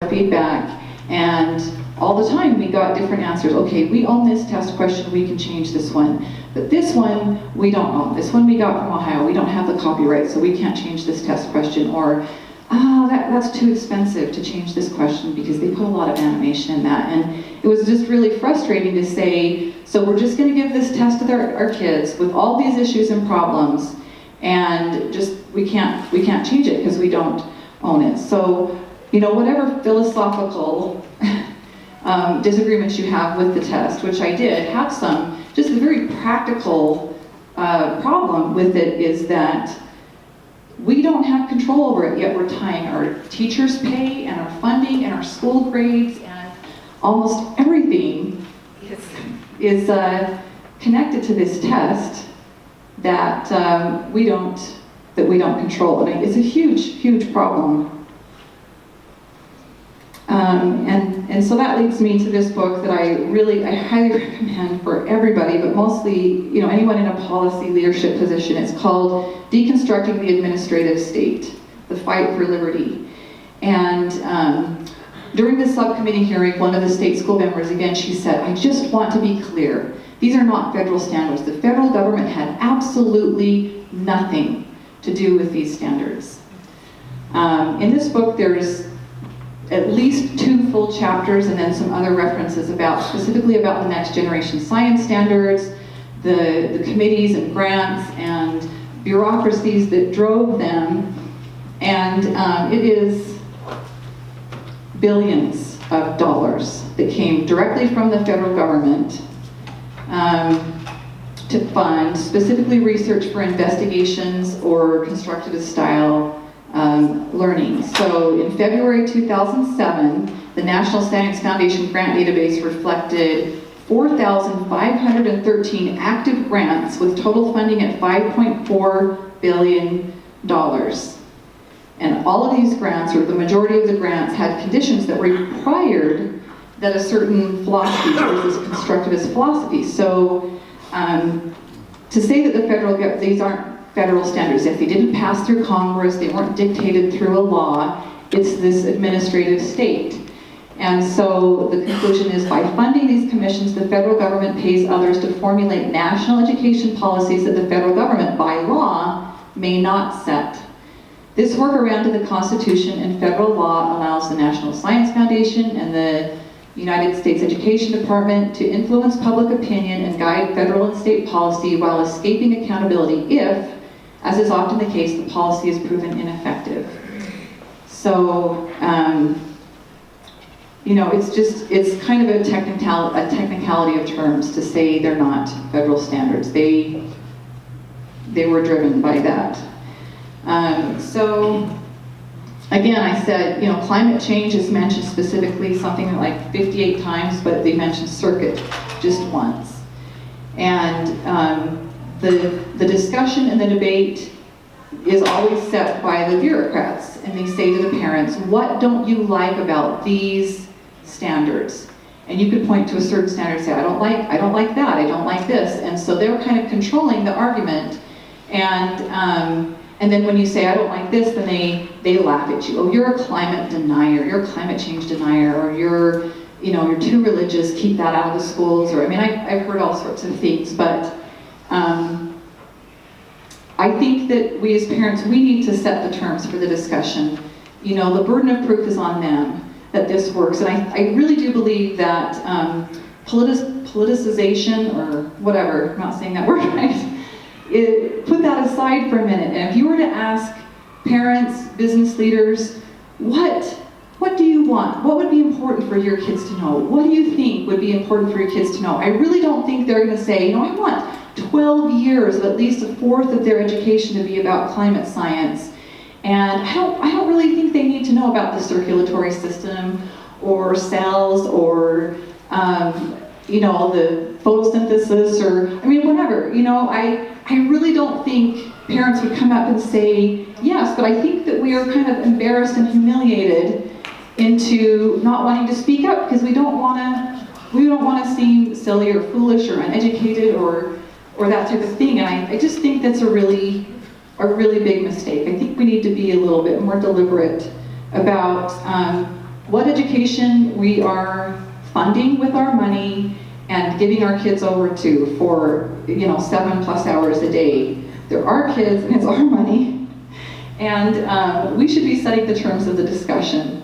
feedback, and all the time we got different answers. Okay, we own this test question, we can change this one. But this one, we don't own. This one we got from Ohio, we don't have the copyright, so we can't change this test question. Or, that's too expensive to change this question because they put a lot of animation in that. And it was just really frustrating to say, so we're just gonna give this test to our kids with all these issues and problems, and just, we can't change it because we don't own it. So, whatever philosophical disagreements you have with the test, which I did have some, just the very practical problem with it is that we don't have control over it, yet we're tying our teachers' pay and our funding and our school grades and almost everything is connected to this test that we don't control. And it's a huge problem. And so that leads me to this book that I highly recommend for everybody, but mostly, anyone in a policy leadership position. It's called Deconstructing the Administrative State, The Fight for Liberty. And during the subcommittee hearing, one of the state school members, again, she said, I just want to be clear. These are not federal standards. The federal government had absolutely nothing to do with these standards. In this book, there's at least 2 full chapters and then some other references specifically about the next generation science standards, the committees and grants and bureaucracies that drove them, and it is billions of dollars that came directly from the federal government to fund specifically research for investigations or constructivist style learning. So in February 2007, the National Science Foundation grant database reflected 4,513 active grants with total funding at $5.4 billion. And all of these grants, or the majority of the grants, had conditions that required that a certain philosophy, this constructivist philosophy. So to say that these aren't federal standards, if they didn't pass through Congress, they weren't dictated through a law, it's this administrative state. And so the conclusion is, by funding these commissions, the federal government pays others to formulate national education policies that the federal government, by law, may not set. This workaround to the Constitution and federal law allows the National Science Foundation and the United States Education Department to influence public opinion and guide federal and state policy while escaping accountability if, as is often the case, the policy is proven ineffective. So, it's kind of a technicality of terms to say they're not federal standards. They were driven by that. So, again, I said, climate change is mentioned specifically something like 58 times, but they mentioned circuit just once. And the discussion and the debate is always set by the bureaucrats, and they say to the parents, what don't you like about these standards? And you could point to a certain standard and say, I don't like that, I don't like this. And so they're kind of controlling the argument. And then when you say, I don't like this, then they laugh at you. Oh, you're a climate denier, you're a climate change denier, or you're too religious, keep that out of the schools. Or, I've heard all sorts of things, but I think that we as parents, we need to set the terms for the discussion. The burden of proof is on them that this works. And I really do believe that politicization, or whatever, I'm not saying that word right, put that aside for a minute. And if you were to ask parents, business leaders, what do you want? What would be important for your kids to know? What do you think would be important for your kids to know? I really don't think they're going to say, I want 12 years of at least a fourth of their education to be about climate science. And I don't really think they need to know about the circulatory system or cells or the photosynthesis or whatever. I really don't think parents would come up and say yes, but I think that we are kind of embarrassed and humiliated into not wanting to speak up because we don't want to seem silly or foolish or uneducated or that type of thing. And I just think that's a really big mistake. I think we need to be a little bit more deliberate about what education we are funding with our money and giving our kids over to for 7+ hours a day. They're our kids and it's our money, and we should be setting the terms of the discussion.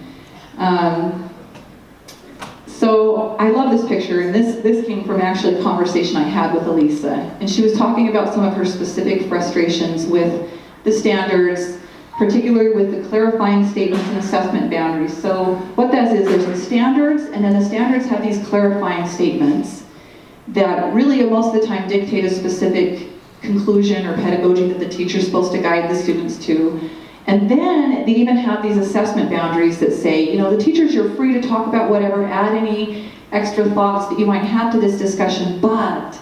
So I love this picture, and this came from actually a conversation I had with Alyson, and she was talking about some of her specific frustrations with the standards, particularly with the clarifying statements and assessment boundaries. So what that is, there's the standards, and then the standards have these clarifying statements that really most of the time dictate a specific conclusion or pedagogy that the teacher's supposed to guide the students to. And then they even have these assessment boundaries that say, the teachers, you're free to talk about whatever, add any extra thoughts that you might have to this discussion, but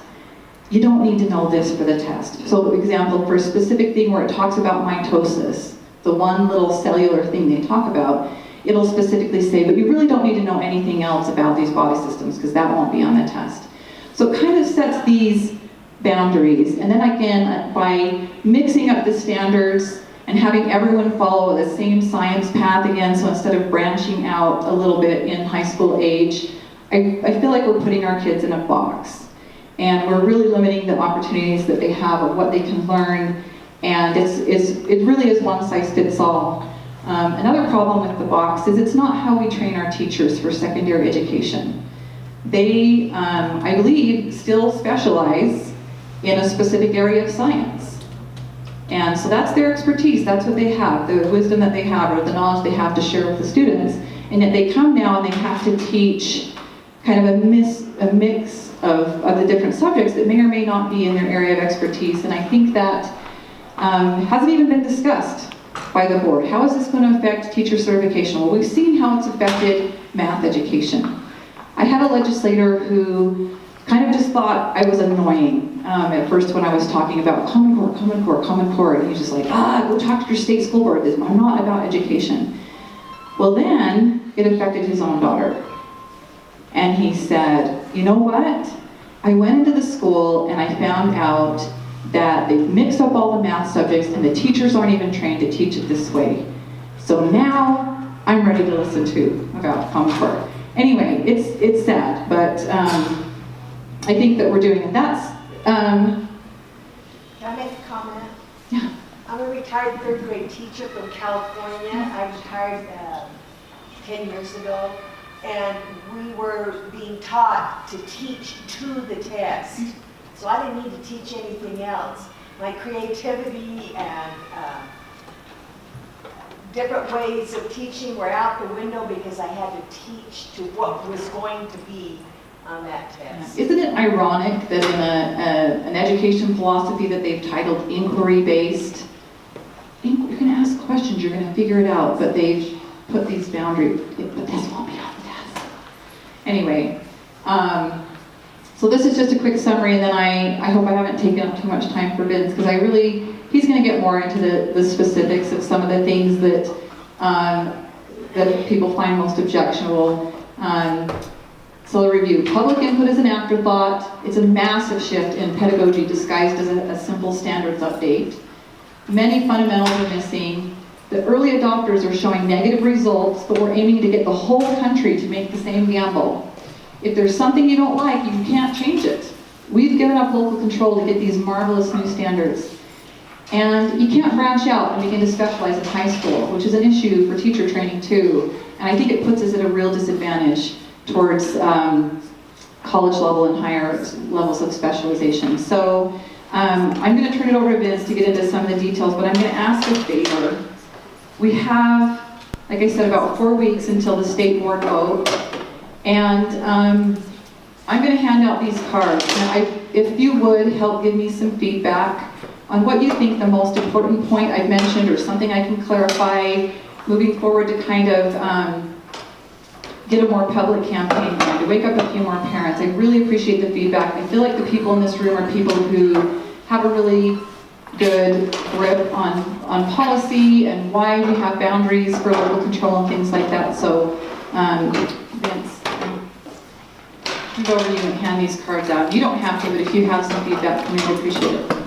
you don't need to know this for the test. So for example, for a specific thing where it talks about mitosis, the one little cellular thing they talk about, it'll specifically say, but you really don't need to know anything else about these body systems because that won't be on the test. So it kind of sets these boundaries. And then again, by mixing up the standards and having everyone follow the same science path again, so instead of branching out a little bit in high school age, I feel like we're putting our kids in a box. And we're really limiting the opportunities that they have of what they can learn. And it really is one size fits all. Another problem with the box is it's not how we train our teachers for secondary education. They, I believe, still specialize in a specific area of science. And so that's their expertise, that's what they have, the wisdom that they have or the knowledge they have to share with the students. And yet they come now and they have to teach kind of a mix of the different subjects that may or may not be in their area of expertise. And I think that hasn't even been discussed by the board. How is this going to affect teacher certification? Well, we've seen how it's affected math education. I had a legislator who kind of just thought I was annoying at first when I was talking about Common Core, Common Core, Common Core, and he's just like, go talk to your state school board. I'm not about education. Well, then it affected his own daughter. And he said, you know what? I went into the school and I found out that they've mixed up all the math subjects and the teachers aren't even trained to teach it this way. So now I'm ready to listen to about Common Core. Anyway, it's sad, but I think that we're doing it. That's... Can I make a comment? Yeah. I'm a retired third grade teacher from California. I retired 10 years ago, and we were being taught to teach to the test. So I didn't need to teach anything else. My creativity and different ways of teaching were out the window because I had to teach to what was going to be on that test. Isn't it ironic that in an education philosophy that they've titled inquiry-based, you're going to ask questions, you're going to figure it out, but they've put these boundaries, but this won't be on the test. Anyway, so this is just a quick summary, and then I hope I haven't taken up too much time for Vince, because he's going to get more into the specifics of some of the things that that people find most objectionable. So a review. Public input is an afterthought. It's a massive shift in pedagogy disguised as a simple standards update. Many fundamentals are missing. The early adopters are showing negative results, but we're aiming to get the whole country to make the same gamble. If there's something you don't like, you can't change it. We've given up local control to get these marvelous new standards. And you can't branch out and begin to specialize in high school, which is an issue for teacher training too. And I think it puts us at a real disadvantage towards college level and higher levels of specialization. So I'm going to turn it over to Vince to get into some of the details, but I'm going to ask a favor. We have, like I said, about 4 weeks until the state board vote, and I'm going to hand out these cards. Now, if you would help give me some feedback on what you think the most important point I've mentioned or something I can clarify moving forward to kind of get a more public campaign going, to wake up a few more parents. I really appreciate the feedback. I feel like the people in this room are people who have a really good grip on policy and why we have boundaries for local control and things like that. So Vince, I'll go over to you and hand these cards out. You don't have to, but if you have some feedback, we would appreciate it.